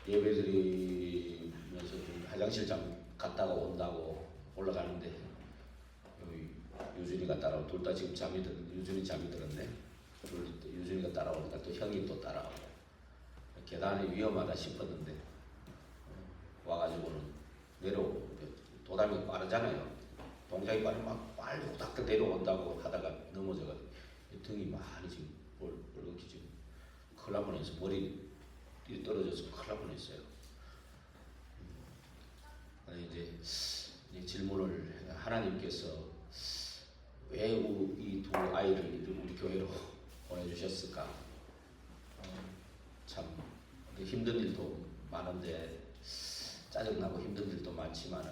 예배드리면서 화장실 갔다가 온다고 올라가는데 여기 유준이가 따라오고 둘 다 지금 유준이 잠이 들었네. 유준이가 따라오니까 또 형이 또 따라오고 계단이 위험하다 싶었는데 와가지고는 내려오고 도담이 빠르잖아요. 동작이 빠르면 막 빨리 후닥 내려온다고 하다가 넘어져가지고 등이 많이 지금 이렇게 지금 큰일 날 뻔했어. 머리 떨어져서 큰일 날 뻔했어요. 이제 질문을 하나님께서 왜 이 두 아이를 우리 교회로 보내주셨을까? 참 힘든 일도 많은데 짜증나고 힘든 일도 많지만은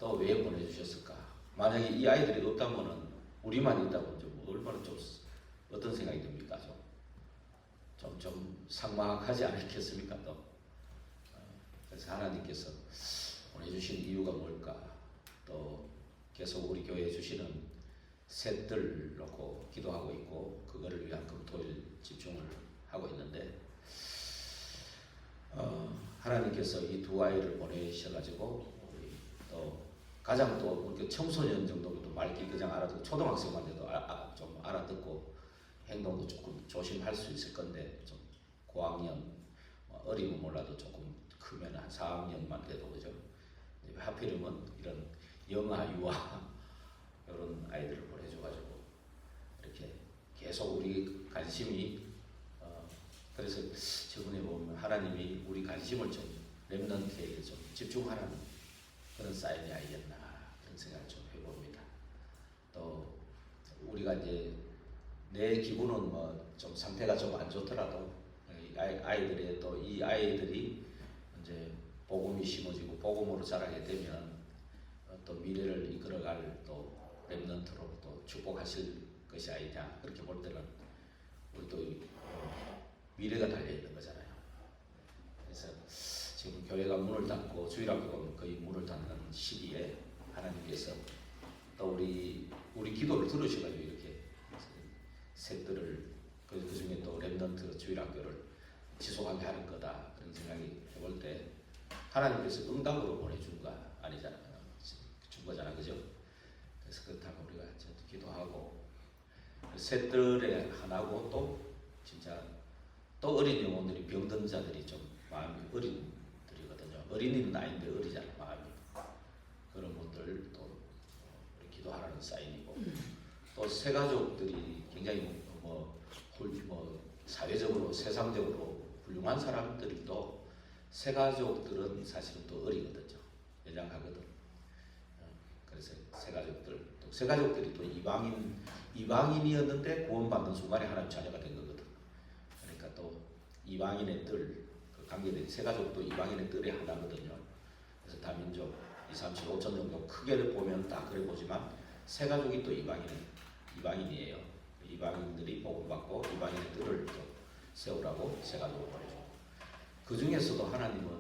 또 왜 보내주셨을까? 만약에 이 아이들이 없다면은 우리만 있다고 좀 얼마나 좀 어떤 생각이 듭니까? 좀 삭막하지 않겠습니까? 또 그래서 하나님께서 보내주신 이유가 뭘까? 또 계속 우리 교회에 주시는 셋들 놓고 기도하고 있고 그거를 위한 금토일 집중을 하고 있는데 하나님께서 이 두 아이를 보내셔가지고 또 가장 또 청소년 정도도 말귀 그냥 알아듣고 초등학생만 돼도 좀 알아듣고 행동도 조금 조심할 수 있을 건데 좀 고학년 어리면 몰라도 조금 크면 한 4학년만 돼도 그죠? 하필이면 이런 영아 유아 이런 아이들을 보내줘가지고 이렇게 계속 우리 관심이 그래서 저번에 보면 하나님이 우리 관심을 좀 렘넌트에게 좀 집중하라는 그런 사인이 아니었나 그런 생각을 좀 해봅니다. 또 우리가 이제 내 기분은 뭐 좀 상태가 좀 안 좋더라도 아이들의 또 이 아이들이 이제 복음이 심어지고 복음으로 자라게 되면 또 미래를 이끌어갈 또 렘넌트로 또 축복하실 것이 아니냐 그렇게 볼 때는 우리 또 미래가 달려 있는 거잖아요. 그래서 지금 교회가 문을 닫고 주일학교가 거의 문을 닫는 시기에 하나님께서 또 우리 기도를 들으셔가지고 이렇게 셋들을 그 중에 또 렘넌트 주일학교를 지속하게 하는 거다 그런 생각이 해볼 때 하나님께서 응답으로 보내준 거 아니잖아요. 준 거잖아, 그죠? 그래서 그렇다고 우리가 기도하고 셋들의 하나고 또 진짜 또 어린 영혼들이 병든 자들이 좀 마음이 어린들이거든요. 어린이는 아닌데 어리잖아 마음이. 그런 분들 또 기도하라는 사인이고 또 새 가족들이 굉장히 사회적으로 세상적으로 훌륭한 사람들이 또 새 가족들은 사실은 또 어리거든요. 연약하거든. 그래서 새 가족들이 또 이방인이었는데 구원받는 순간에 하나님 자녀가 된 거거든. 그러니까 또 이방인의 뜰, 그 관계된 새 가족도 이방인의 뜰의 하나거든요. 그래서 다민족 2, 3, 7, 5천 정도 크게 보면 다 그래 보지만 새 가족이 또 이방인이에요. 이방인들이 복음받고 이방인의 뜰을 또 세우라고 새 가족을 보내주고 그 중에서도 하나님은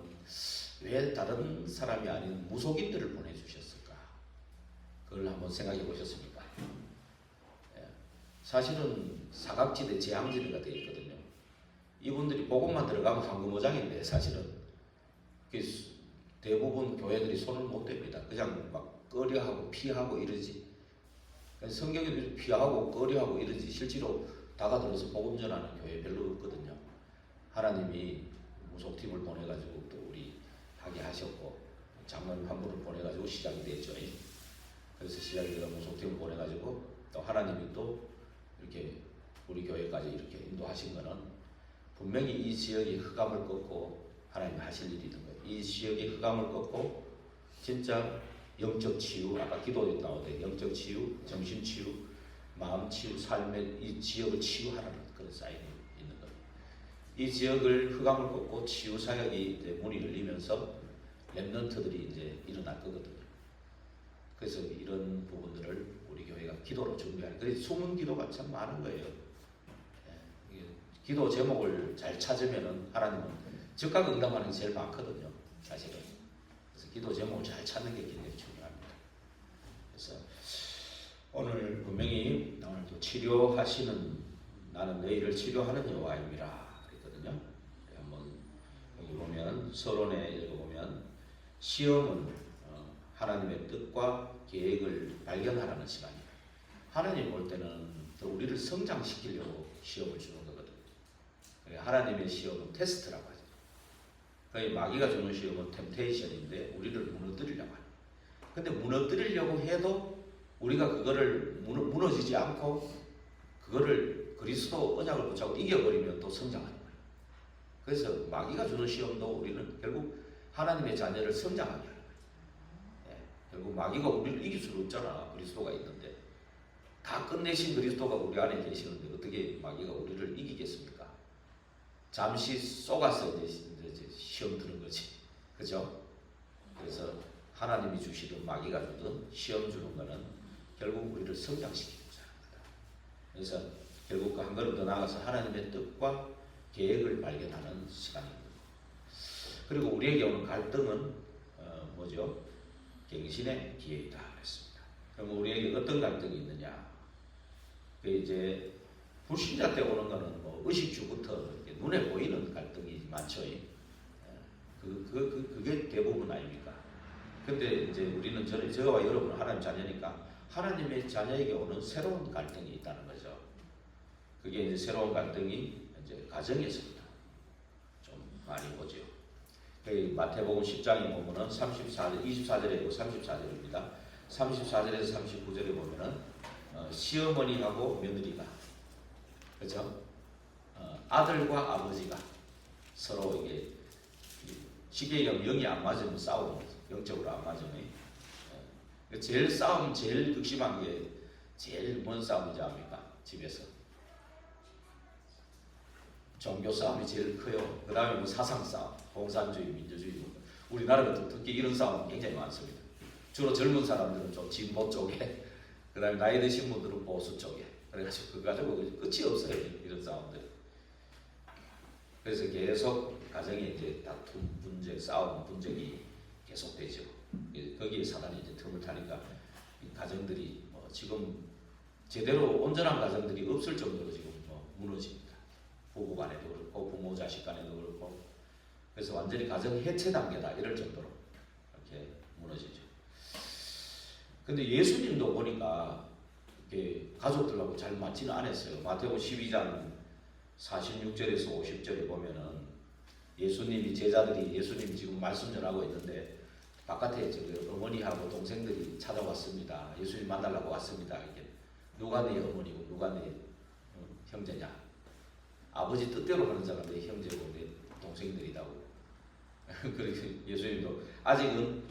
왜 다른 사람이 아닌 무속인들을 보내주셨을까? 그걸 한번 생각해 보셨습니까? 사실은 사각지대 재앙지대가 되어 있거든요. 이분들이 복음만 들어가면 황금어장인데 사실은 대부분 교회들이 손을 못 댑니다. 그냥 막 꺼려하고 피하고 이러지. 성경에도 피하고 꺼려하고 이러지 실제로 다가들어서 복음 전하는 교회 별로 없거든요. 하나님이 무속팀을 보내가지고 또 우리 하게 하셨고 장로님 한 분을 보내가지고 시작이 됐죠. 그래서 시작이 되어 무속팀을 보내가지고 또 하나님이 또 이렇게 우리 교회까지 이렇게 인도하신 거는 분명히 이 지역의 흑암을 꺾고 하나님이 하실 일이 있는 거예요. 이 지역의 흑암을 꺾고 진짜 영적 치유, 아까 기도에 나오는데 영적 치유, 정신 치유, 마음 치유, 삶의 이 지역을 치유하라는 그런 사인이 있는 거예요. 이 지역을 흑암을 꺾고 치유 사역이 이제 문이 열리면서 렘넌트들이 이제 일어날 거거든요. 그래서 이런 부분들을 우리 교회가 기도로 준비하는. 그래서 숨은 기도가 참 많은 거예요. 기도 제목을 잘 찾으면은 하나님은 즉각 응답하는 게 제일 많거든요. 사실은. 그래서 기도 제목을 잘 찾는 게 굉장히 중요합니다. 그래서 오늘 분명히 오늘 또 치료하시는 나는 너희를 치료하는 여호와임이라 그랬거든요. 한번 여기 보면 서론에 읽어보면 시험은 하나님의 뜻과 계획을 발견하라는 시간이에요. 하나님 볼 때는 더 우리를 성장시키려고 시험을 주는 거거든요. 하나님의 시험은 테스트라고 하죠. 그러니까 마귀가 주는 시험은 템테이션인데 우리를 무너뜨리려고 하는. 근데 무너뜨리려고 해도 우리가 그거를 무너지지 않고 그거를 그리스도 언약을 붙잡고 이겨버리면 또 성장하는 거예요. 그래서 마귀가 주는 시험도 우리는 결국 하나님의 자녀를 성장하게 하는 거예요. 예, 결국 마귀가 우리를 이길 수 없잖아. 그리스도가 있는데. 다 끝내신 그리스도가 우리 안에 계시는데 어떻게 마귀가 우리를 이기겠습니까? 잠시 속아서 이제 시험 드는 거지. 그죠? 그래서 하나님이 주시든 마귀가 주든 시험 주는 거는 결국 우리를 성장시키고자 합니다. 그래서 결국 한 걸음 더 나아가서 하나님의 뜻과 계획을 발견하는 시간입니다. 그리고 우리에게 오는 갈등은 뭐죠? 갱신의 기회이다 그랬습니다. 그럼 우리에게 어떤 갈등이 있느냐? 그 이제 불신자 때 오는 거는 뭐 의식주부터 눈에 보이는 갈등이 많죠. 그게 대부분 아닙니까? 근데 이제 우리는 저와 여러분은 하나님 자녀니까 하나님의 자녀에게 오는 새로운 갈등이 있다는 거죠. 그게 이제 새로운 갈등이 이제 가정에서부터 좀 많이 오죠. 마태복음 10장에 보면은 24절에 있고 34절입니다. 34절에서 39절에 보면은 시어머니하고 며느리가, 그죠? 아들과 아버지가 서로 이게 쉽게 얘기하면 영이 안 맞으면 싸우는 거죠. 영적으로 안 맞으면. 제일 극심한 게 제일 뭔 싸움인지 압니까? 집에서. 종교 싸움이 제일 커요. 그 다음에 뭐 사상 싸움, 공산주의, 민주주의. 우리나라는 특히 이런 싸움이 굉장히 많습니다. 주로 젊은 사람들은 좀 진보 쪽에, 그 다음에 나이 드신 분들은 보수 쪽에. 그래가지고 그거 가지고 끝이 없어요. 이런 싸움들. 그래서 계속 가정에 이제 다툼, 분쟁, 싸움, 분쟁이 계속되죠. 거기에 사단이 이제 틈을 타니까 가정들이 지금 제대로 온전한 가정들이 없을 정도로 지금 무너집니다. 부부 간에도 그렇고 부모 자식 간에도 그렇고. 그래서 완전히 가정 해체 단계다 이럴 정도로 이렇게 무너지죠. 근데 예수님도 보니까 이렇게 가족들하고 잘 맞지는 않았어요. 마태복음 12장 46절에서 50절에 보면은 예수님이 제자들이 예수님 지금 말씀 전하고 있는데 바깥에 어머니하고 동생들이 찾아왔습니다. 예수님 만나려고 왔습니다. 이렇게 누가 네 어머니고 누가 네 형제냐? 아버지 뜻대로 하는 자가 내 형제고 내 동생들이라고. 그래서 예수님도 아직은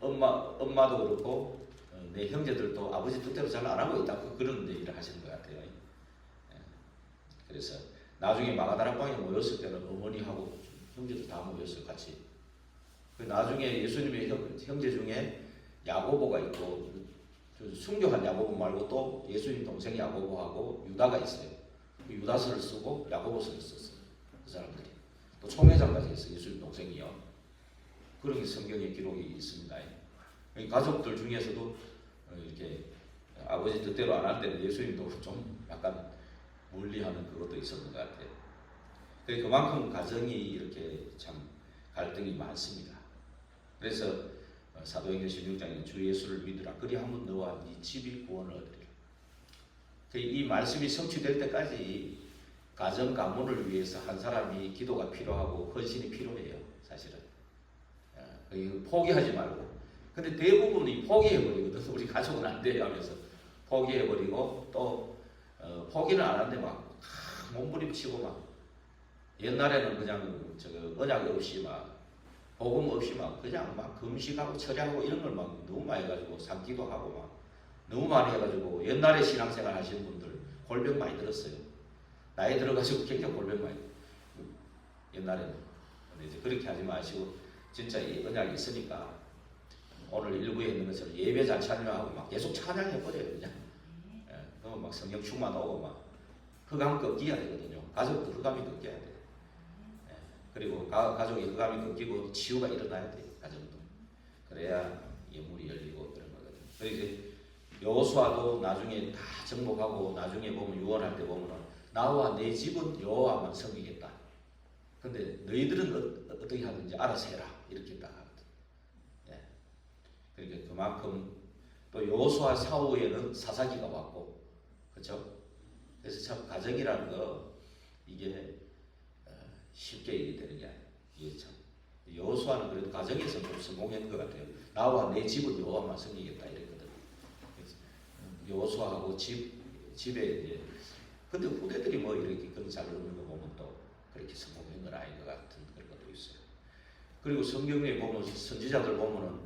엄마도 그렇고 내 형제들도 아버지 뜻대로 잘 안 하고 있다고 그런 얘기를 하시는 것 같아요. 그래서 나중에 마가다락방에 모였을 때는 어머니하고 형제들 다 모였어요. 같이. 나중에 예수님의 형제 중에 야고보가 있고 순교한 야고보 말고 또 예수님 동생 야고보하고 유다가 있어요. 유다서를 쓰고 야고보서를 썼어요. 그 사람들이. 또 총회장까지 했어요. 예수님 동생이요. 그런 게 성경에 기록이 있습니다. 가족들 중에서도 이렇게 아버지 뜻대로 안 할 때는 예수님도 좀 약간 멀리하는 그것도 있었는 것 같아요. 그만큼 가정이 이렇게 참 갈등이 많습니다. 그래서 사도행전 16장에 주 예수를 믿으라. 그리 하면 너와 네 집이 구원을 얻으리라. 이 말씀이 성취될 때까지 가정 가문을 위해서 한 사람이 기도가 필요하고 헌신이 필요해요. 사실은. 포기하지 말고. 근데 대부분이 포기해버리거든. 우리 가족은 안 돼 하면서 포기해버리고 또 포기는 안 하는데 막 몸부림치고 막 옛날에는 그냥 언약 없이 막 복음 없이 막 그냥 막 금식하고 철야하고 이런 걸 막 너무 많이 해가지고 삼기도 하고 막 너무 많이 해가지고 옛날에 신앙생활 하시는 분들 골병 많이 들었어요. 나이 들어가지고 굉장히 골병 많이 옛날에는. 근데 이제 그렇게 하지 마시고 진짜 이 언약이 있으니까 오늘 일부에 있는 것처럼 예배 잘 찬양하고 막 계속 찬양해버려요. 그냥. 그러면 막 성령 충만하고 막 흑암 꺾여야 되거든요. 가족도 흑암이 꺾여야 돼요. 그리고 가족이 흑암이 꺾이고 치유가 일어나야 돼요. 가정도. 그래야 예물이 열리고 그런 거거든요. 그래서 여호수아도 나중에 다 정복하고 나중에 보면 유언할 때 보면 나와 내 집은 여호와만 섬기겠다. 근데 너희들은 어떻게 하든지 알아서 해라 이렇게 딱 하거든. 예. 그러니까 그만큼 또 여호수아 사후에는 사사기가 왔고, 그렇죠? 그래서 참 가정이라는 거 이게 쉽게 일이 되는 게 아니에요. 이게 참 여호수아는 그래도 가정에서 좀 성공한 것 같아요. 나와 내 집은 여호와만 섬기겠다 이랬거든. 여호수아하고 집에 이제 근데 후대들이 뭐 이렇게 그런 잘 노는 거 보면 또 그렇게 성공한 건 아닌 것 같은 그런 것도 있어요. 그리고 성경에 보면 선지자들 보면은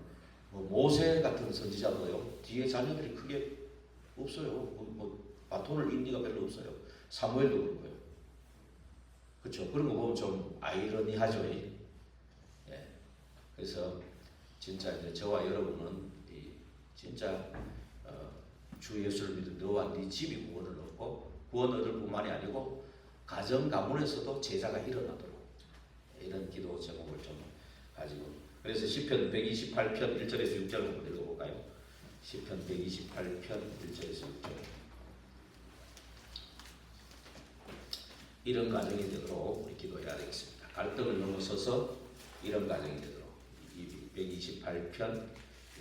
뭐 모세 같은 선지자도요 뒤에 자녀들이 크게 없어요. 뭐 바톤을 인디가 별로 없어요. 사무엘도 그렇고요. 그렇죠. 그런 거 보면 좀 아이러니하죠. 예. 그래서 진짜 이제 저와 여러분은 진짜 주 예수를 믿은 너와 네 집이 구원을 얻고 구원 얻을 뿐만이 아니고 가정 가문에서도 제자가 일어나도록 이런 기도 제목을 좀 가지고, 그래서 시편 128편 1절에서 6절 한번 읽어볼까요? 시편 128편 1절에서 6절. 이런 가정이 되도록 우리 기도해야 되겠습니다. 갈등을 넘어서서 이런 가정이 되도록. 128편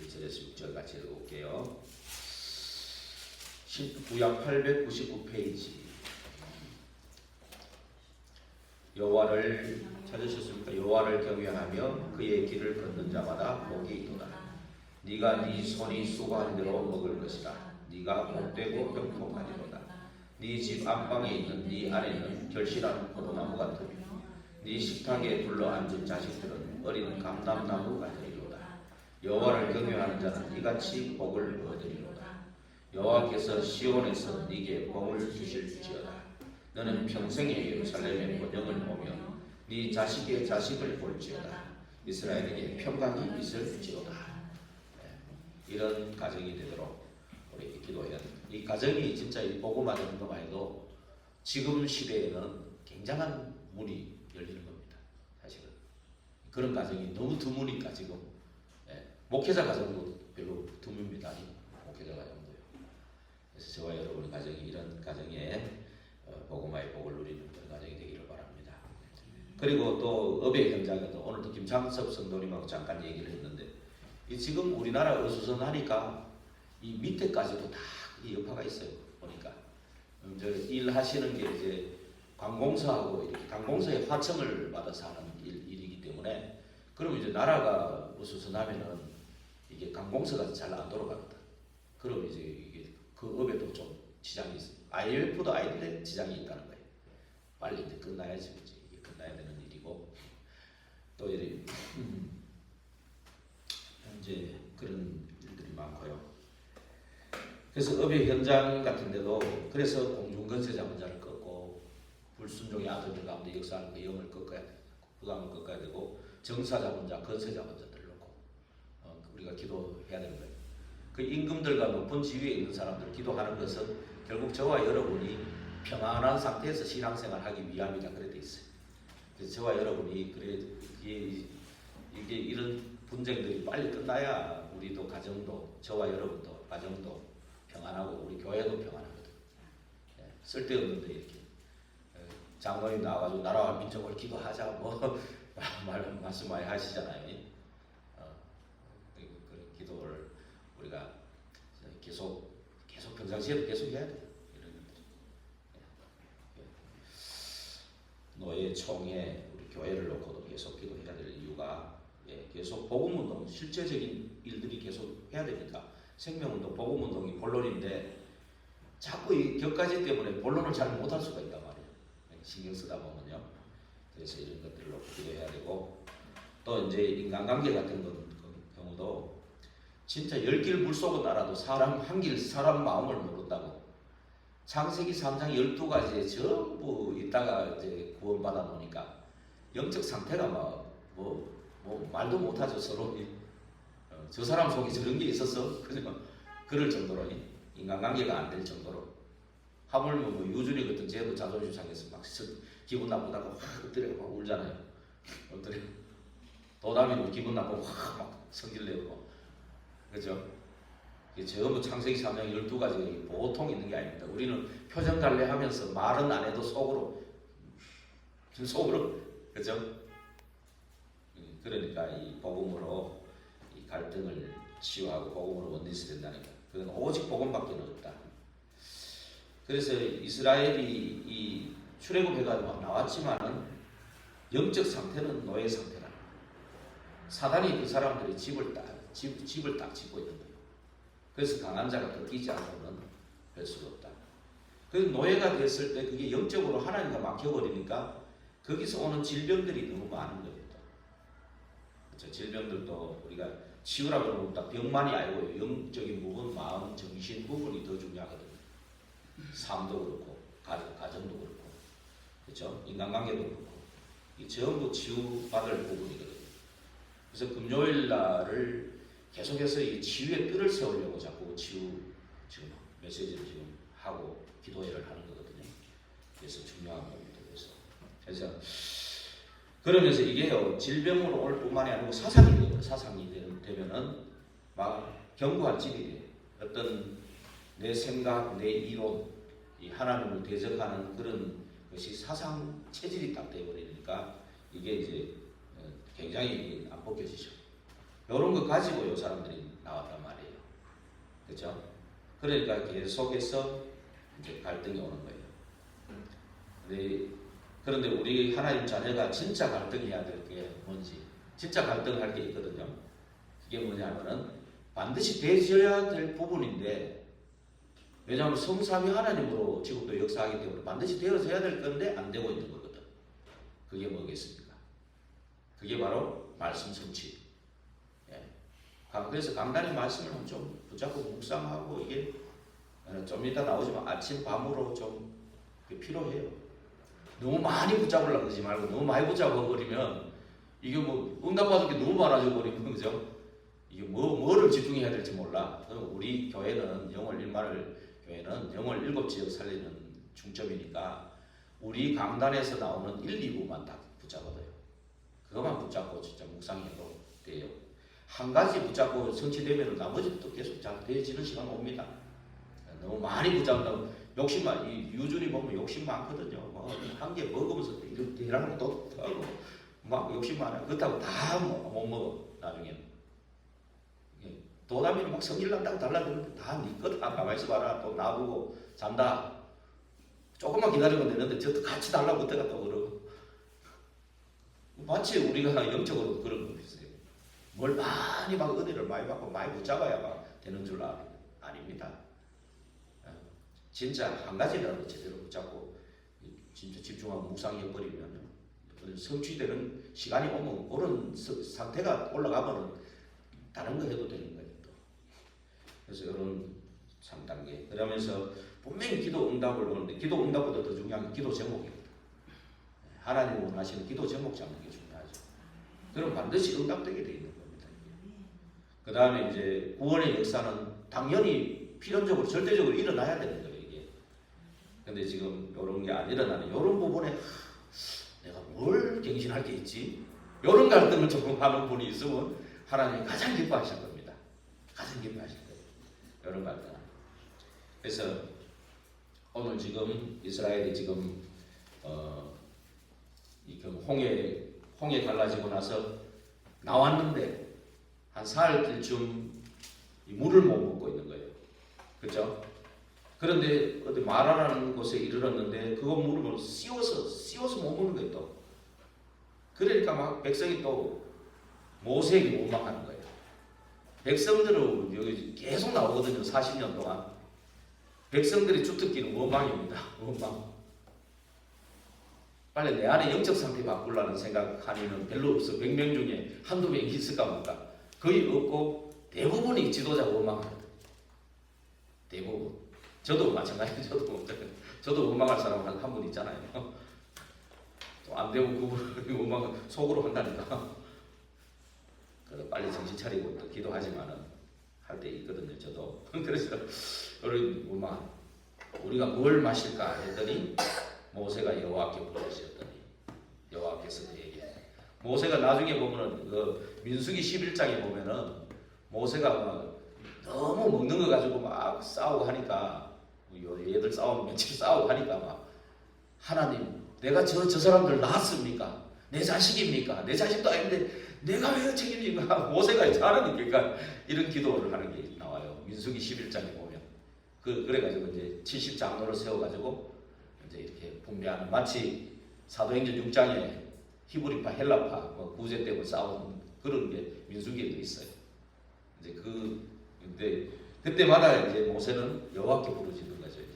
1절에서 6절 같이 읽어볼게요. 구약 899페이지. 여호와를 찾으셨습니까? 여호와를 경외하며 그의 길을 걷는 자마다 복이 있도다. 네가 네 손이 수고한 대로 먹을 것이라. 네가 복되고 병통하리로다. 네 집 안방에 있는 네 아내는 결실한 포도나무 같으며 네 식탁에 둘러앉은 자식들은 어린 감람나무 같으리로다. 여호와를 경외하는 자는 이같이 복을 얻으리로다. 여호와께서 시온에서 네게 복을 주실지어다. 너는 평생에 예루살렘의 번영을 보며 네 자식의 자식을 볼지어다. 이스라엘에게 평강이 있을지어다. 이런 가정이 되도록 우리 기도해야 됩니다. 이 가정이 진짜 이 복음화 되는 것만 해도 지금 시대에는 굉장한 문이 열리는 겁니다. 사실은 그런 가정이 너무 드무니까 지금 목회자 가정도 별로 드뭅니다. 목회자 가정도요. 그래서 저와 여러분의 가정이 이런 가정에 복음화의 복을 누리는 그런 가정이 되기를 바랍니다. 그리고 또 업의 현장에도 오늘도 김창섭 성도님하고 잠깐 얘기를 했는데 지금 우리나라 어수선하니까 이 밑에까지도 다 이 여파가 있어요. 보니까 일하시는 게 이제 관공서하고 이렇게 관공서의 화청을 받아서 하는 일이기 때문에 그럼 이제 나라가 어수선하면은 이게 관공서가 잘 안 돌아가거든. 그럼 이제 이게 그 업에도 좀 지장이 있어요. IMF도 아닌데 지장이 있다는 거예요. 빨리 이제 끝나야지. 이게 끝나야 되는 일이고 또 이제 현재 그런 일들이 많고요. 그래서 업의 현장 같은 데도 그래서 공중건세자문자를 꺾고 불순종의 아들들 가운데 역사하는 그 영을 꺾어야 되고 부담을 꺾어야 되고 정사자문자, 건세자문자들 놓고 우리가 기도해야 되는 거예요. 그 임금들과 높은 지위에 있는 사람들 기도하는 것은 결국 저와 여러분이 평안한 상태에서 신앙생활 하기 위함이다 그래 돼 있어요. 그래서 저와 여러분이 그래 이게 이런 분쟁들이 빨리 끝나야 우리도 가정도 저와 여러분도 가정도 평안하고 우리 교회도 평안하거든. 쓸데없는데 이렇게 장로님 나와가지고 나라와 민족을 기도하자 뭐 말씀 많이 하시잖아요. 그런 기도를 우리가 계속 평상시에도 계속 해야 돼요. 이런 것들. 노예 총회 우리 교회를 놓고도 계속 기도해야 될 이유가 계속 복음운동 실제적인 일들이 계속 해야 되니까. 생명운동, 복음운동이 본론인데 자꾸 이 격가지 때문에 본론을 잘 못할 수가 있단 말이에요. 신경 쓰다 보면요. 그래서 이런 것들을 기도해야 되고 또 이제 인간관계 같은 경우도 진짜 10길 물속은 알아도 사람 한 길 사람 마음을 모른다고. 창세기 3장 12가지에 전부 있다가 이제 구원받아 놓으니까 영적 상태가 뭐 말도 못하죠. 서로 저 사람 속에 저런 게 있었어. 그럴 정도로 인간관계가 안 될 정도로 하물며 뭐 유준이 같은 쟤도 자존심 상해서 막 기분 나쁘다고 확 엎드려 막 울잖아요. 엎드려. 도담이도 기분 나쁘고 확 막 성질내고 그죠? 전부 창세기 3장 12가지 보통 있는 게 아닙니다. 우리는 표정 달래 하면서 말은 안 해도 속으로 그죠? 그러니까 이 복음으로 이 갈등을 치유하고 복음으로 원리스 된다니까. 그건 오직 복음밖에 없다. 그래서 이스라엘이 이 출애굽해가 나왔지만은 영적 상태는 노예 상태라. 사단이 그 사람들의 집을 딱 짓고 있는 거예요. 그래서 강한 자가 꺾이지 않고는 할 수가 없다. 그래서 노예가 됐을 때 그게 영적으로 하나님과 막혀버리니까 거기서 오는 질병들이 너무 많은 겁니다. 그렇죠? 질병들도 우리가 치유라고 그러면 딱 병만이 아니고 영적인 부분, 마음, 정신 부분이 더 중요하거든요. 삶도 그렇고 가정도 그렇고, 그렇죠? 인간관계도 그렇고, 이 전부 치유받을 부분이거든요. 그래서 금요일 날을 계속해서 이 치유의 뜰을 세우려고 자꾸 치유 지금 메시지를 지금 하고 기도회를 하는 거거든요. 그래서 중요한 겁니다. 그래서 그러면서 이게요 질병으로 올 뿐만이 아니고 사상이 돼요. 사상이 되면은 막 견고한 집이 돼요. 어떤 내 생각, 내 이론, 이 하나님을 대적하는 그런 것이 사상 체질이 딱 돼버리니까 이게 이제 굉장히 안 벗겨지죠. 이런 거 가지고 요 사람들이 나왔단 말이에요. 그렇죠? 그러니까 계속해서 이제 갈등이 오는 거예요. 그런데 우리 하나님 자녀가 진짜 갈등해야 될 게 뭔지, 진짜 갈등할 게 있거든요. 그게 뭐냐면은 반드시 되어야 될 부분인데, 왜냐하면 성삼위 하나님으로 지금도 역사하기 때문에 반드시 되어져야 될 건데 안 되고 있는 거거든. 그게 뭐겠습니까? 그게 바로 말씀 성취. 예. 그래서 간단히 말씀을 좀 붙잡고 묵상하고 이게 좀 이따 나오지만 아침 밤으로 좀 필요해요. 너무 많이 붙잡으려고 그러지 말고 너무 많이 붙잡아버리면 이게 뭐 응답받을 게 너무 많아져 버리면 그죠? 이게 뭐를 집중해야 될지 몰라. 우리 교회는 영월 일마를 교회는 영월 7지역 살리는 중점이니까 우리 강단에서 나오는 1, 2부만 딱 붙잡아둬요. 그것만 붙잡고 진짜 묵상해도 돼요. 한 가지 붙잡고 성취되면 나머지도 계속 잘 되어지는 시간 옵니다. 너무 많이 붙잡는다고 욕심만, 이 유준이 보면 욕심 많거든요. 한 개 먹으면서 대량으로 또 하고 막 욕심 많아요. 그렇다고 다 못 먹어 나중에는. 도담이는 막 성질 난다고 달라드는데 다 네 거다. 가만히 있어봐라. 또 나보고 잔다. 조금만 기다리면 되는데 저도 같이 달라고 그때가 또 그러고. 마치 우리가 영적으로 그런 거 있어요. 뭘 많이 막 은혜를 많이 받고 많이 붙잡아야 막 되는 줄 아닙니다. 진짜 한 가지라도 제대로 붙잡고 진짜 집중하고 묵상해버리면 성취되는 시간이 오면 그런 상태가 올라가면 다른 거 해도 되는 거예요. 또. 그래서 이런 3단계 그러면서 분명히 기도 응답을 오는데 기도 응답보다 더 중요한 게 기도 제목입니다. 하나님 원하시는 기도 제목 잡는 게 중요하죠. 그럼 반드시 응답되게 되어 있는 겁니다. 그 다음에 이제 구원의 역사는 당연히 필연적으로 절대적으로 일어나야 되는 거예요. 근데 지금 이런 게 안 일어나는 이런 부분에 내가 뭘 갱신할 게 있지? 이런 갈등을 조금 하는 분이 있으면 하나님이 가장 기뻐하실 겁니다. 가장 기뻐하실 거예요. 이런 갈등. 그래서 오늘 지금 이스라엘이 지금 홍해 갈라지고 나서 나왔는데 한 사흘 길쯤 물을 못 먹고 있는 거예요. 그렇죠? 그런데 어디 마라라는 곳에 이르렀는데 그거 물을 씌워서 못 먹는 거예요 또. 그러니까 막 백성이 또 모세에게 원망하는 거예요. 백성들은 여기 계속 나오거든요. 40년 동안. 백성들이 주특기는 원망입니다. 원망. 빨리 내 안에 영적 상태 바꾸려는 생각하는 별로 없어. 100명 중에 한두 명 있을까 말까. 거의 없고 대부분이 지도자 원망합니다. 대부분. 저도 마찬가지예요. 저도 원망할 사람 한 분 있잖아요. 또 안 되고 그분이 원망 속으로 한다니까. 그래서 빨리 정신 차리고 또 기도하지만은 할 때 있거든요. 저도. 그래서 우리 원망. 우리가 뭘 마실까 했더니 모세가 여호와께 부르셨더니 여호와께서 그에게 모세가 나중에 보면은 그 민수기 11장에 보면은 모세가 막 너무 먹는 거 가지고 막 싸우고 하니까 얘들 싸우면 며칠 싸우고 하니까 막 하나님 내가 저 사람들 낳았습니까? 내 자식입니까? 내 자식도 아닌데 내가 왜 책임집니까? 모세가 잘하니까 이런 기도를 하는 게 나와요. 민수기 11장에 보면 그래가지고 이제 70장로를 세워가지고 이제 이렇게 분배하는, 마치 사도행전 6장에 히브리파 헬라파 뭐 구제 때문에 싸우는 그런 게 민수기에도 있어요. 이제 근데 그때마다 이제 모세는 여호와께 부르짖는 거죠. 이제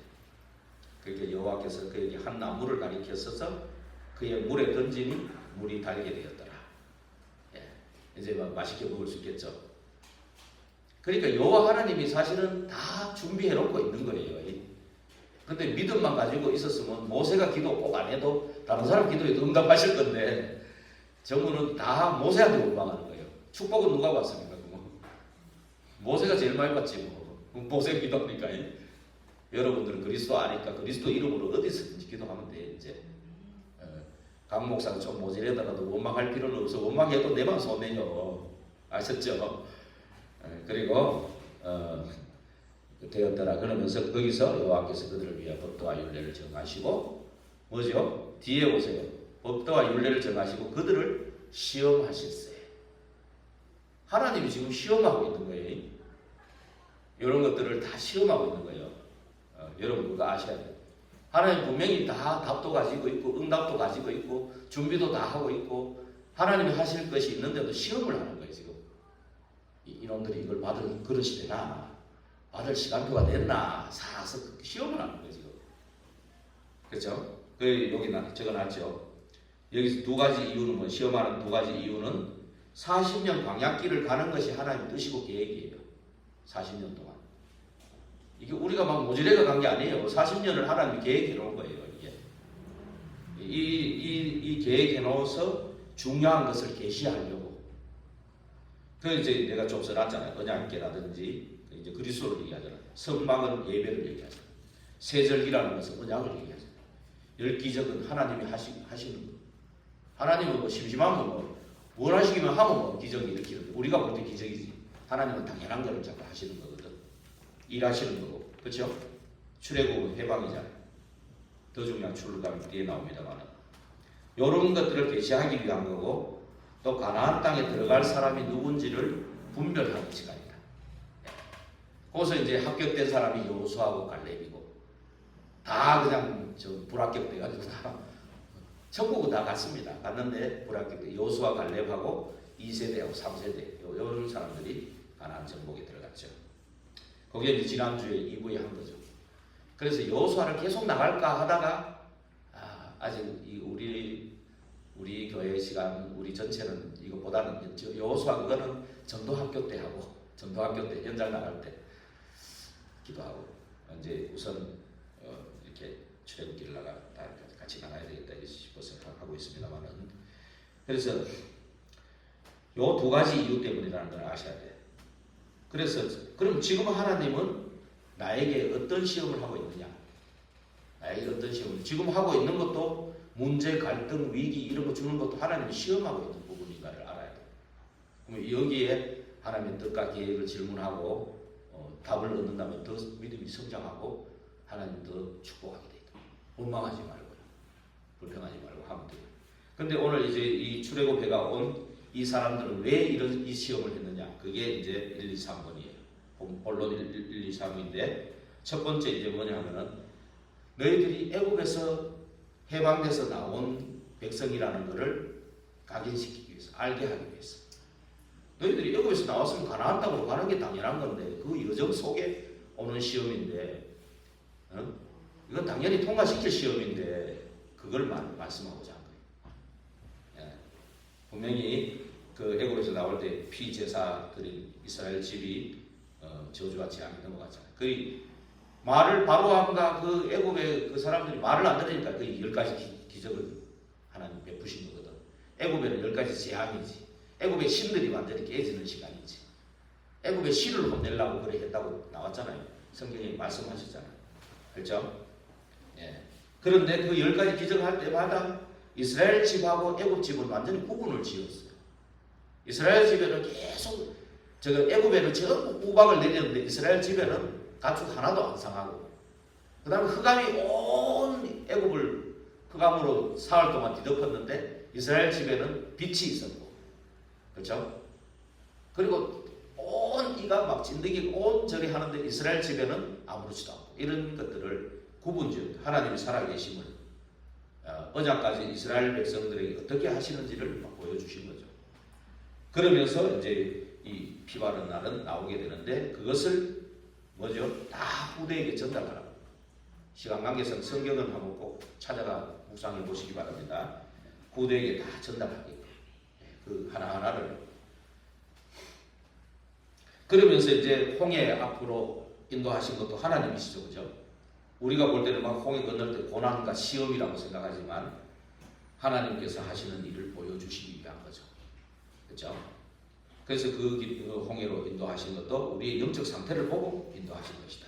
그러니까 여호와께서 그에게 한 나무를 가리켰어서 그의 물에 던지니 물이 달게 되었더라. 예, 이제 맛있게 먹을 수 있겠죠. 그러니까 여호와 하나님이 사실은 다 준비해 놓고 있는 거예요. 근데 믿음만 가지고 있었으면 모세가 기도 꼭 안 해도 다른 사람 기도에도 응답하실 건데, 정부는 다 모세한테 원망하는 거예요. 축복은 누가 받습니까? 모세가 제일 많이 받지 뭐. 모세 기도하니까. 여러분들은 그리스도 아니까 그리스도 이름으로 어디서든지 기도하면 돼. 이제 강 목사가 좀 모자라더라도 원망할 필요는 없어. 원망해도 내만 손해요. 아셨죠? 그리고 되었더라. 그러면서 거기서 여호와께서 그들을 위해 법도와 율례를 정하시고, 뭐죠? 뒤에 보세요. 법도와 율례를 정하시고 그들을 시험하실세. 하나님이 지금 시험하고 있는 거예요. 이런 것들을 다 시험하고 있는 거예요. 여러분 그거 아셔야 돼요. 하나님 분명히 다 답도 가지고 있고 응답도 가지고 있고 준비도 다 하고 있고 하나님이 하실 것이 있는데도 시험을 하는 거예요. 지금 이놈들이 이걸 받을 그릇이 되나, 받을 시간표가 됐나, 사서 시험을 하는 거예요. 지금. 그렇죠? 여기 적어놨죠. 여기서 두 가지 이유는 뭐, 시험하는 두 가지 이유는 40년 광야길을 가는 것이 하나님 뜻이고 계획이에요. 40년 동안. 이게 우리가 막 모지레가 간 게 아니에요. 40년을 하나님이 계획해 놓은 거예요. 이게. 이 계획해 놓아서 중요한 것을 계시하려고. 이제 내가 좀 써놨잖아요. 언약계라든지 이제 그리스도를 얘기하잖아요. 성막은 예배를 얘기하잖아요. 세절기라는 것은 언약을 얘기하잖아요. 열기적은 하나님이 하시는 거. 하나님은 뭐 심심하면 뭐 원하시기만 하면 뭐 기적이 일으키는데, 우리가 볼 때 기적이지. 하나님은 당연한 거를 자꾸 하시는 거거든. 일하시는 거고. 그렇죠? 출애굽은 해방이잖아요. 더 중요한 출애굽이 뒤에 나옵니다만, 이런 것들을 계시하기 위한 거고, 또 가나안 땅에 들어갈 사람이 누군지를 분별하는 시간이다. 거기서 이제 합격된 사람이 여호수아하고 갈렙이고, 다 그냥 불합격돼가지고 다 천국은 다 갔습니다. 갔는데 불합격돼 여호수아 갈렙하고 2세대하고 3세대 이런 사람들이 가나안 정복에 들어갔죠. 거기에 이제 지난주에 2부에 한 거죠. 그래서 여호수아를 계속 나갈까 하다가 아직 우리 교회 시간, 우리 전체는 이것보다는 여호수아 그거는 전도학교 때 하고, 전도학교 때 현장 나갈 때 기도하고, 이제 우선 이렇게 출애굽기를 같이 나가야 되겠다 싶어서 하고 있습니다만은, 그래서 요 두 가지 이유 때문이라는 걸 아셔야 돼요. 그래서 그럼 지금 하나님은 나에게 어떤 시험을 하고 있느냐? 나에게 어떤 시험을 지금 하고 있는 것도, 문제, 갈등, 위기 이런 거 주는 것도 하나님이 시험하고 있는 부분인가를 알아야 돼요. 그럼 여기에 하나님의 뜻과 계획을 질문하고 답을 얻는다면 더 믿음이 성장하고 하나님 더 축복하게 되다. 원망하지 말고요. 불평하지 말고 하면 돼요. 근데 오늘 이제 이 출애굽해가 온 이 사람들은 왜 이 시험을 했느냐? 그게 이제 1, 2, 3번이에요. 본론 1, 2, 3인데 첫 번째 이제 뭐냐 하면은, 너희들이 애굽에서 해방돼서 나온 백성이라는 것을 각인시키기 위해서, 알게 하기 위해서. 너희들이 애굽에서 나왔으면 가나안 땅으로 가는 게 당연한 건데, 그 여정 속에 오는 시험인데, 이건 당연히 통과시킬 시험인데 그걸 말씀하고자 한 거예요. 예. 분명히 그 애굽에서 나올 때 피제사들이 이스라엘 집이 저주와 재앙이 넘어갔잖아요. 그 말을 바로 한가 그 애굽의 그 사람들이 말을 안 들으니까 그 10가지 기적을 하나님 베푸신 거거든. 애굽에는 10가지 재앙이지. 애굽의 신들이 완전히 깨지는 시간이지. 애굽의 신을 혼내려고 그래 했다고 나왔잖아요. 성경에 말씀하셨잖아요. 그렇죠? 예. 그런데 그 10가지 기적을 할 때마다 이스라엘 집하고 애굽 집은 완전히 구분을 지었어요. 이스라엘 집에는 계속 애굽에는 전부 우박을 내렸는데 이스라엘 집에는 가축 하나도 안 상하고, 그 다음에 흑암이 온 애굽을 흑암으로 사흘 동안 뒤덮었는데 이스라엘 집에는 빛이 있었고, 그렇죠? 그리고 온 이가 막 진드기 온 저리 하는데 이스라엘 집에는 아무렇지도 않고, 이런 것들을 구분지어 하나님이 살아계심을 언약까지 이스라엘 백성들에게 어떻게 하시는지를 막 보여주신 거죠. 그러면서 이제 이 피 바른 날은 나오게 되는데, 그것을 뭐죠? 다 후대에게 전달하라고. 시간 관계상 성경은 한번 꼭 찾아가 묵상해 보시기 바랍니다. 후대에게 다 전달하게끔 그 하나하나를. 그러면서 이제 홍해 앞으로 인도하신 것도 하나님이시죠, 그죠? 우리가 볼 때는 막 홍해 건널 때 고난과 시험이라고 생각하지만 하나님께서 하시는 일을 보여주시기 위한 거죠, 그렇죠? 그래서 그 홍해로 인도하신 것도 우리의 영적 상태를 보고 인도하신 것이다.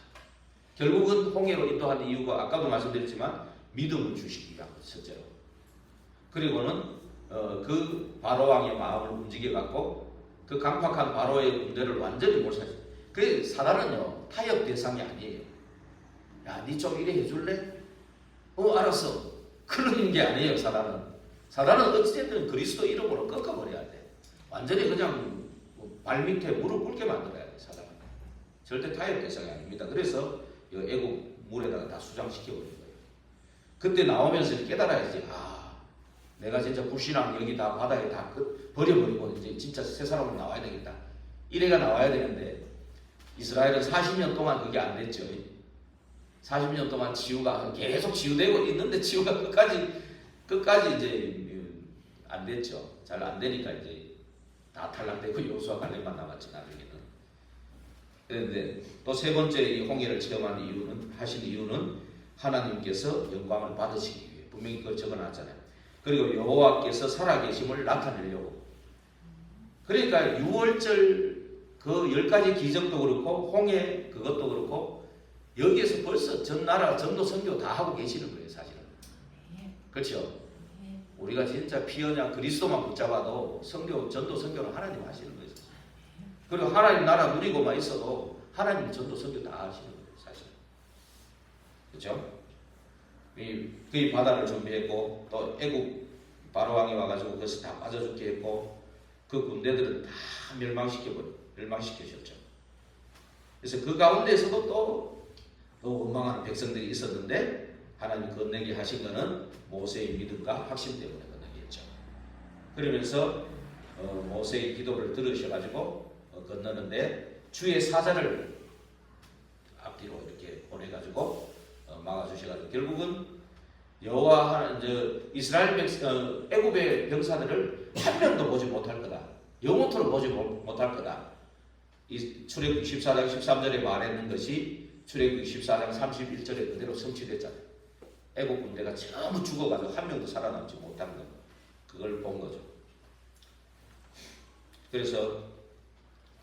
결국은 홍해로 인도한 이유가 아까도 말씀드렸지만 믿음을 주시기 위한 거죠, 첫째로. 그리고는 그 바로왕의 마음을 움직여 갖고 그 강팍한 바로의 군대를 완전히 몰살했어요. 그 사단은요, 타협 대상이 아니에요. 야, 니 좀 이래 해줄래? 알았어. 그런 게 아니에요, 사단은. 사단은 어찌됐든 그리스도 이름으로 꺾어버려야 돼. 완전히 그냥 발밑에 무릎 꿇게 만들어야 돼, 사단은. 절대 타협 대상이 아닙니다. 그래서 애국 물에다가 다 수장시켜버린 거예요. 그때 나오면서 깨달아야지, 내가 진짜 불신앙 여기 다 바다에 다 버려버리고 이제 진짜 새 사람으로 나와야 되겠다. 이래가 나와야 되는데, 이스라엘은 40년 동안 그게 안 됐죠. 40년 동안 치유가 계속 치유되고 있는데 치유가 끝까지 이제 안 됐죠. 잘 안 되니까 이제 다 탈락되고 여호수아 갈렙만 남았지, 나중에는. 그런데 또 세 번째 이 홍해를 체험한 하신 이유는 하나님께서 영광을 받으시기 위해, 분명히 그걸 적어놨잖아요. 그리고 여호와께서 살아계심을 나타내려고. 그러니까 6월절 그 10가지 기적도 그렇고 홍해 그것도 그렇고 여기에서 벌써 전 나라 전도 선교 다 하고 계시는 거예요, 사실은. 그렇죠? 우리가 진짜 피언약 그리스도만 붙잡아도 전도 선교는 하나님 하시는 거예요. 그리고 하나님 나라 누리고만 있어도 하나님 전도 선교 다 하시는 거예요, 사실. 그렇죠? 그 바다를 준비했고, 또 애국 바로왕이 와가지고 그것을 다 빠져 죽게 했고, 그 군대들은 다 멸망시켜줬죠. 그래서 그 가운데에서도 또 원망하는 백성들이 있었는데, 하나님 건너게 하신 것은 모세의 믿음과 확신 때문에 건너게 했죠. 그러면서 모세의 기도를 들으셔가지고 건너는데, 주의 사자를 앞뒤로 이렇게 보내가지고 막아주셔가지고 결국은 여호와 이스라엘 애굽의 병사들을 한 명도 보지 못할 거다. 영원토록 보지 못할 거다. 이 출애굽 14장 13절에 말했는 것이 출애굽 14장 31절에 그대로 성취됐잖아요. 애국 군대가 전부 죽어가지고 한 명도 살아남지 못한 거, 그걸 본 거죠. 그래서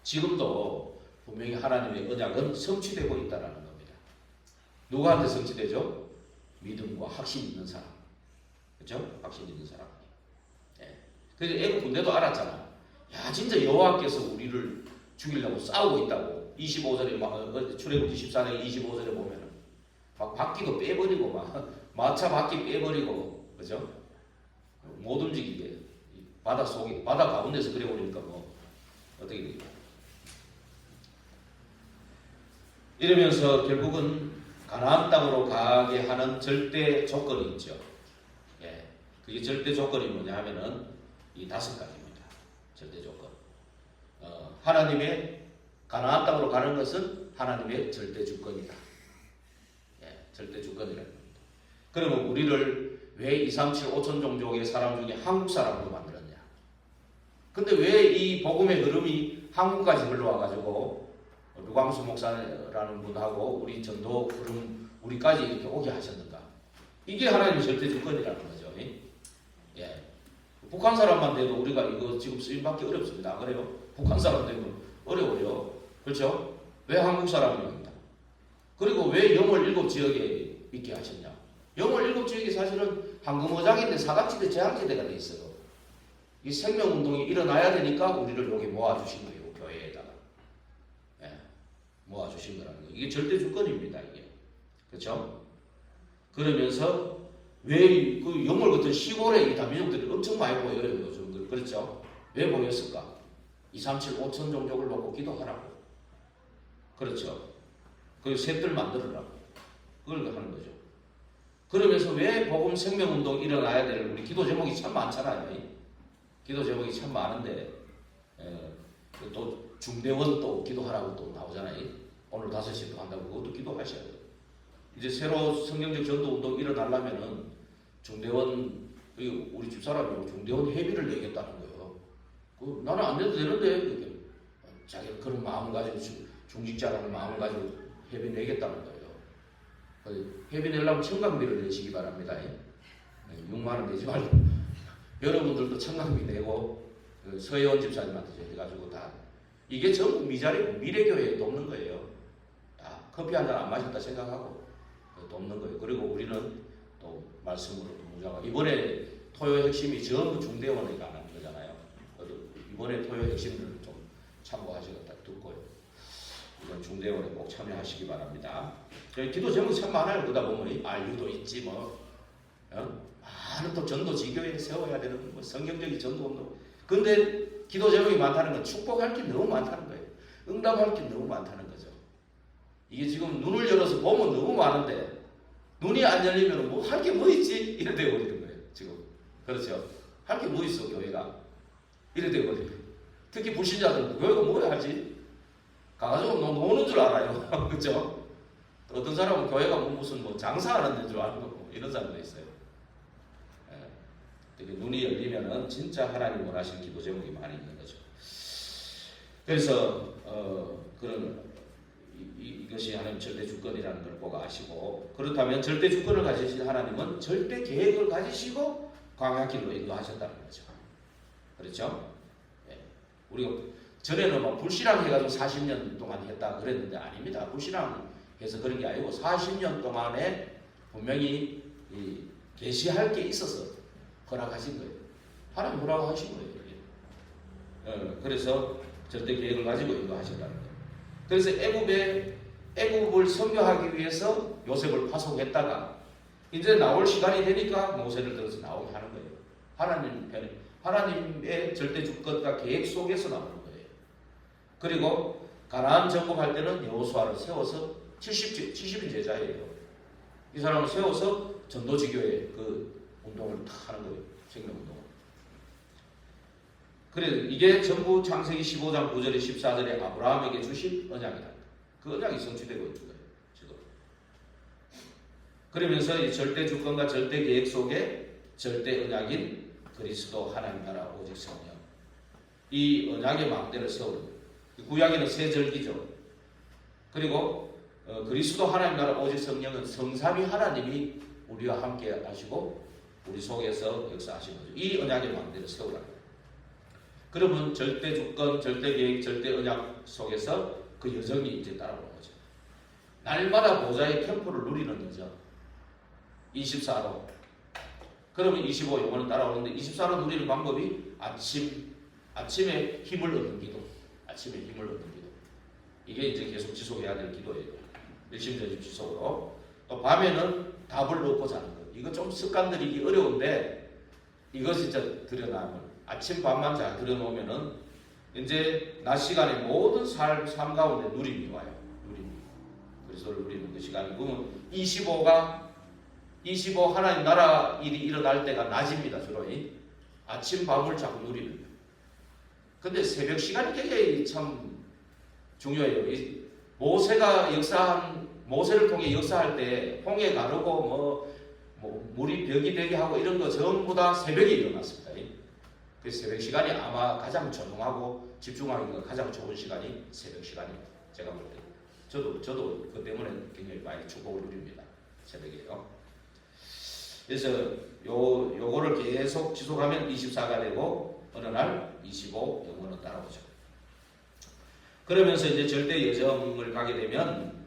지금도 분명히 하나님의 언약은 성취되고 있다는 겁니다. 누구한테 성취되죠? 믿음과 확신 있는 사람, 그렇죠? 확신 있는 사람. 그래서 애국 군대도 알았잖아. 야, 진짜 여호와께서 우리를 죽이려고 싸우고 있다고. 25절에 출애굽 14장 25절에 보면은 막 바퀴도 빼버리고 막 마차 바퀴 빼버리고, 그죠? 못 움직이게 바다 속에, 바다 가운데서 그래 버리니까 뭐 어떻게 됩니까? 이러면서 결국은 가나안 땅으로 가게 하는 절대 조건이 있죠. 그게 절대 조건이 뭐냐 하면은 이 5가지입니다. 절대 조건. 하나님의 가나안 땅으로 가는 것은 하나님의 절대 주권이다. 절대 주권이라는 겁니다. 그러면 우리를 왜 237 5천 종족의 사람 중에 한국 사람으로 만들었냐? 근데 왜 이 복음의 흐름이 한국까지 흘러와가지고 류광수 목사라는 분하고 우리 전도 흐름 우리까지 이렇게 오게 하셨는가? 이게 하나님의 절대 주권이라는 거죠. 북한 사람만 돼도 우리가 이거 지금 쓰임받기 어렵습니다. 그래요? 북한 사람 되면 어려워요. 그렇죠? 왜 한국 사람입니다. 그리고 왜 영월 7지역에 있게 하셨냐? 영월 7지역이 사실은 황금어장인데 사각지대 재앙지대가 돼 있어요. 이 생명운동이 일어나야 되니까 우리를 여기 모아주신 거예요. 교회에다가. 모아주신 거라는 거예요. 이게 절대 주권입니다. 이게. 그렇죠? 그러면서 왜 그 영월 같은 시골에 이 다민족들이 엄청 많이 보여요. 요즘 그렇죠? 왜 보였을까? 237 5천 종족을 놓고 기도하라고. 그렇죠? 그 셋들 만들으라고. 그걸 하는 거죠. 그러면서 왜 복음 생명운동 일어나야 될 우리 기도 제목이 참 많잖아요. 기도 제목이 참 많은데 또 중대원 또 기도하라고 또 나오잖아요. 오늘 5시에 또 한다고 그것도 기도하셔야 돼요. 이제 새로 성경적 전도운동 일어나려면은 중대원 우리 집사람이 중대원 회비를 내겠다는 거예요. 나는 안 내도 되는데 자기가 그런 마음을 가지고 중직자라는 마음을 가지고 회비 내겠다는 거예요. 회비 내려면 청강비를 내시기 바랍니다. 6만 원 내지 말고 여러분들도 청강비 내고 서혜원 집사님한테 해가지고 다 이게 전부 미래교회에 돕는 거예요. 다 커피 한 잔 안 마셨다 생각하고 돕는 거예요. 그리고 우리는 또 말씀으로 또 무장하고 이번에 토요 핵심이 전부 중대원에 관한 거잖아요. 이번에 토요 핵심을 좀 참고하시겠다 듣고요. 이번 중대원에 꼭 참여하시기 바랍니다. 기도 제목이 참 많아요. 그러다 보면 알유도 있지 뭐 많은 또 전도 지교에 세워야 되는 뭐 성경적인 전도운동. 근데 기도 제목이 많다는 건 축복할 게 너무 많다는 거예요. 응답할 게 너무 많다는 거죠. 이게 지금 눈을 열어서 보면 너무 많은데 눈이 안 열리면 뭐 할 게 뭐 있지? 이래 되어 버리는 거예요. 지금 그렇죠? 할 게 뭐 있어 교회가? 이래 되어 버리는 거예요. 특히 불신자들은 교회가 뭐 하지? 가가지고 노는 줄 알아요. 그렇죠? 어떤 사람은 교회가 무슨 뭐 장사하는 줄 아는 거고 이런 사람도 있어요. 눈이 열리면은 진짜 하나님 원하시는 기도 제목이 많이 있는 거죠. 그래서 그런 이것이 하나님 절대 주권이라는 걸 꼭 아시고 그렇다면 절대 주권을 가지신 하나님은 절대 계획을 가지시고 광야길로 인도하셨다는 거죠. 그렇죠? 네. 우리가 전에는 막 불신앙 해가지고 40년 동안 했다 그랬는데 아닙니다. 불신앙해서 그런 게 아니고 40년 동안에 분명히 계시할 게 있어서 허락하신 거예요. 하나님 허락하신 거예요. 그래서 절대 계획을 가지고 인도하셨다는 거예요. 그래서 애굽을 선교하기 위해서 요셉을 파송했다가 이제 나올 시간이 되니까 모세를 들어서 나오게 하는 거예요. 하나님의 절대 주권과 계획 속에서 나오는 거예요. 그리고 가나안 정복할 때는 여호수아를 세워서 70인 제자예요. 이 사람을 세워서 전도지교의 그 운동을 다 하는 거예요. 생명운동을. 그래서 이게 전부 창세기 15장 9절에 14절에 아브라함에게 주신 언약이다. 그 언약이 성취되고 있는 거예요. 지금. 그러면서 이 절대 주권과 절대 계획 속에 절대 언약인 그리스도 하나님 나라 오직 성령. 이 언약의 망대를 세우는 거예요. 구약에는 세 절기죠. 그리고 그리스도 하나님 나라 오직 성령은 성삼위 하나님이 우리와 함께 하시고 우리 속에서 역사하신 거죠. 이 언약의 망대를 세우라는 거예요. 그러면 절대 주권, 절대 계획, 절대 언약 속에서 그 여정이 이제 따라오는 거죠. 날마다 보좌의 캠프를 누리는 여정. 24로. 그러면 25 요거는 따라오는데 24로 누리는 방법이 아침에 힘을 얻는 기도. 아침에 힘을 얻는 기도. 이게 이제 계속 지속해야 될 기도예요. 일심전심 지속으로. 또 밤에는 답을 넣고 자는 거. 이거 좀 습관 들이기 어려운데 이거 진짜 들여놓으면 아침 밤만 잘 들여놓으면은 이제 낮 시간에 모든 삶 가운데 누림이 와요. 누림이. 그리스도를 누리는 그 시간이. 그러면 25 하나님 나라 일이 일어날 때가 낮입니다. 주로. 아침 밤을 자꾸 누리는 거예요. 근데 새벽 시간이 굉장히 참 중요해요. 모세를 통해 역사할 때 홍해 가르고 물이 벽이 되게 하고 이런 거 전부 다 새벽에 일어났습니다. 그래서 새벽 시간이 아마 가장 조용하고 집중하기가 가장 좋은 시간이 새벽 시간입니다. 제가 볼 때. 저도 그 때문에 굉장히 많이 축복을 누립니다. 새벽에요. 그래서 요거를 계속 지속하면 24가 되고 어느 날 25 영원은 따라오죠. 그러면서 이제 절대 여정을 가게 되면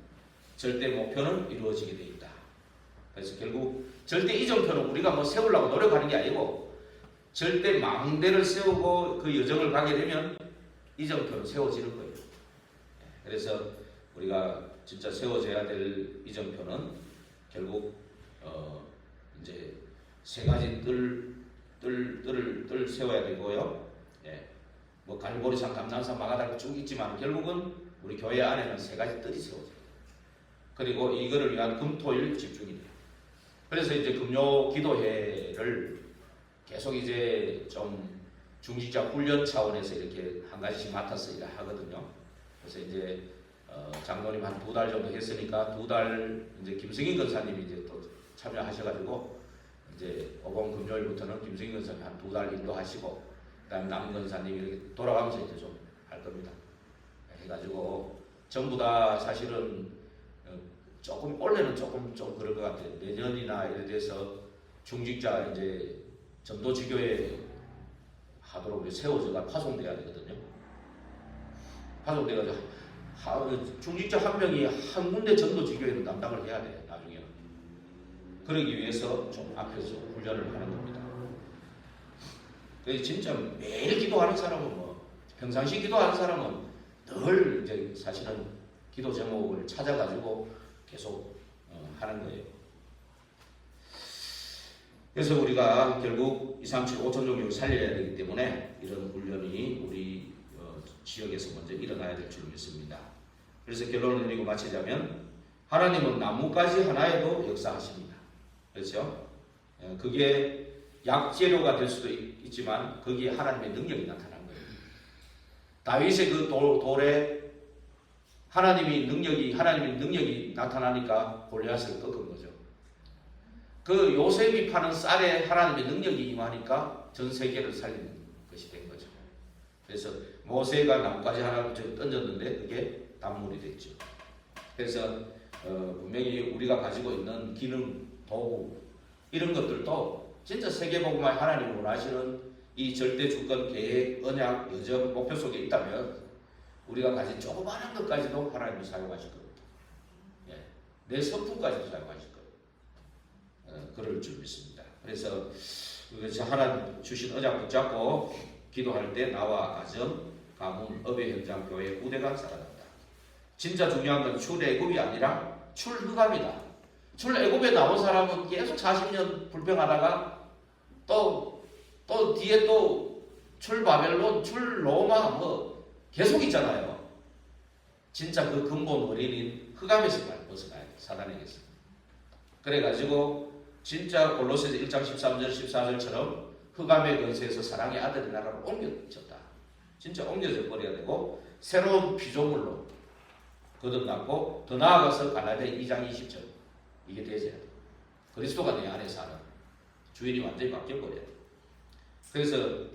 절대 목표는 이루어지게 돼 있다. 그래서 결국 절대 이정표는 우리가 세우려고 노력하는 게 아니고 절대 망대를 세우고 그 여정을 가게 되면 이정표는 세워지는 거예요. 그래서 우리가 진짜 세워져야 될 이정표는 결국 이제 세 가지 뜰을 세워야 되고요. 예. 뭐 갈보리산, 감난산, 마가다르 쭉 있지만 결국은 우리 교회 안에는 세 가지 뜰이 세워져요. 그리고 이거를 위한 금토일 집중이 돼요. 그래서 이제 금요 기도회를 계속 이제 좀 중직자 훈련 차원에서 이렇게 한 가지씩 맡아서 일을 하거든요. 그래서 이제 장로님 한 2달 정도 했으니까 2달 이제 김승인 권사님이 이제 또 참여하셔가지고 이제 오번 금요일부터는 김승인 권사님 한 2달 인도하시고 그다음에 남 권사님이 이렇게 돌아가면서 이제 좀 할 겁니다. 해가지고 전부 다 사실은 조금 올해는 조금 좀 그럴 것 같아요. 내년이나 이래 돼서 중직자 이제 전도지교회 하도록 세워져가 파송돼야 되거든요. 파송돼가지고 중직자 한 명이 한 군데 전도지교회를 담당을 해야 돼요. 나중에는. 그러기 위해서 좀 앞에서 훈련을 하는 겁니다. 그래서 진짜 매일 기도하는 사람은 뭐 평상시 기도하는 사람은 늘 이제 사실은 기도 제목을 찾아가지고 계속 하는 거예요. 그래서 우리가 결국 237 5천 종교를 살려야 되기 때문에 이런 훈련이 우리 지역에서 먼저 일어나야 될 줄 믿습니다. 그래서 결론을 내리고 마치자면 하나님은 나뭇가지 하나에도 역사하십니다. 그렇죠? 그게 약재료가 될 수도 있지만 거기에 하나님의 능력이 나타난 거예요. 다윗의 그 돌에 하나님의 능력이 나타나니까 골리앗을 꺾은 거죠. 그 요셉이 파는 쌀에 하나님의 능력이 임하니까 전 세계를 살리는 것이 된 거죠. 그래서 모세가 나뭇가지 하나를 던졌는데 그게 단물이 됐죠. 그래서 분명히 우리가 가지고 있는 기능, 도구 이런 것들도 진짜 세계복음화 하나님이 원하시는 이 절대 주권, 계획, 언약, 여정, 목표 속에 있다면 우리가 가진 조그마한 것까지도 하나님이 사용하실 겁니다. 예. 내 성품까지도 사용하실 거예요. 그럴 줄 믿습니다. 그래서 하나님 주신 언약 붙잡고 기도할 때 나와 가정, 가문, 업의 현장, 교회, 후대가 살아난다. 진짜 중요한 건 출애굽이 아니라 출흑암이다. 출애굽에 나온 사람은 계속 40년 불평하다가 또 뒤에 또 출바벨론, 출로마 뭐 계속 있잖아요. 진짜 그 근본 원인인 흑암에서 벗어나야 돼. 사단에게서. 그래가지고 진짜 골로새서 1장 13절 14절처럼 흑암의 권세에서 사랑의 아들의 나라로 옮겨졌다. 진짜 옮겨져 버려야 되고 새로운 피조물로 거듭났고 더 나아가서 갈라디아 2장 20절 이게 되어야 돼. 그리스도가 내 안에 사는 주인이 완전히 바뀌어버려야 돼. 그래서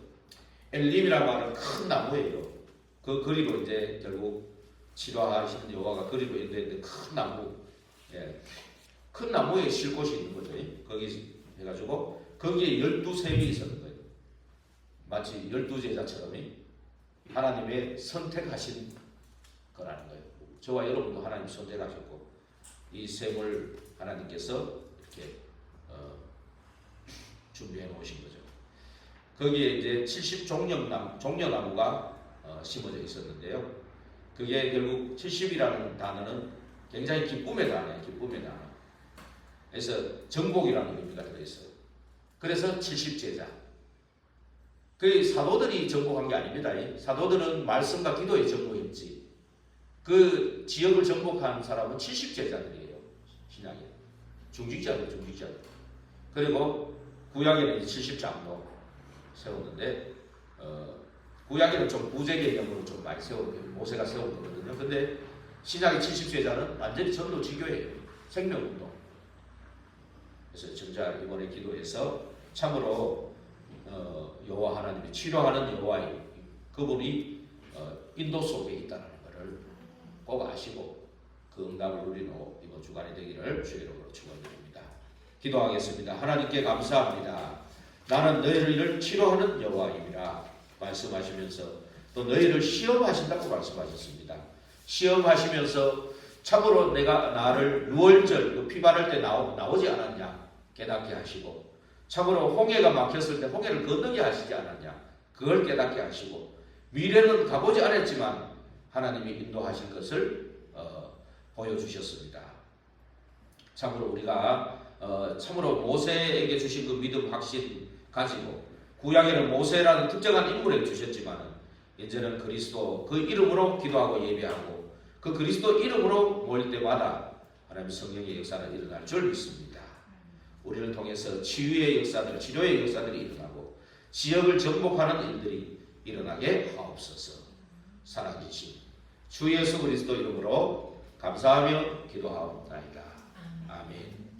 엘림이라고 하는 큰 나무예요. 그 거리로 이제 결국 치료하시는 여호와가 거리로 인도했는데 큰 나무, 예. 큰 나무에 쉴 곳이 있는 거죠. 거기 해가지고 거기에 12샘이 있었는 거예요. 마치 12제자처럼 하나님의 선택하신 거라는 거예요. 저와 여러분도 하나님 선택하셨고 이 샘을 하나님께서 이렇게 준비해 놓으신 거죠. 거기에 이제 70종려나무가 심어져 있었는데요. 그게 결국 70이라는 단어는 굉장히 기쁨의 단어예요. 기쁨의 단어. 그래서 정복이라는 의미가 들어있어요. 그래서 70제자. 그 사도들이 정복한 게 아닙니다. 사도들은 말씀과 기도에 정복했지. 그 지역을 정복한 사람은 70제자들이에요. 신약에. 중직자들. 그리고 구약에는 70장로 세웠는데 구약에는 좀 부재 개념으로 좀 많이 세운 모세가 세운 거거든요. 근데 신약의 70제자는 완전히 전도 지교예요. 생명운동. 그래서 정작 이번에 기도해서 참으로 여호와 하나님이 치료하는 여호와의 그분이 인도 속에 있다는 것을 꼭 아시고 그 응답을 누리는 이번 주간이 되기를 주의 이름으로 축원드립니다. 기도하겠습니다. 하나님께 감사합니다. 나는 너희를 치료하는 여호와입니다. 말씀하시면서 또 너희를 시험하신다고 말씀하셨습니다. 시험하시면서 참으로 내가 나를 6월절 피 바를 때 나오지 않았냐 깨닫게 하시고 참으로 홍해가 막혔을 때 홍해를 건너게 하시지 않았냐 그걸 깨닫게 하시고 미래는 가보지 않았지만 하나님이 인도하실 것을 보여주셨습니다. 참으로 우리가 참으로 모세에게 주신 그 믿음 확신 가지고 구약에는 모세라는 특정한 인물에게 주셨지만 이제는 그리스도 그 이름으로 기도하고 예배하고 그 그리스도 이름으로 모일 때마다 하나님 성령의 역사는 일어날 줄 믿습니다. 우리를 통해서 치유의 역사들, 치료의 역사들이 일어나고 지역을 정복하는 일들이 일어나게 하옵소서. 살아계신 주 예수 그리스도 이름으로 감사하며 기도하옵나이다. 아멘.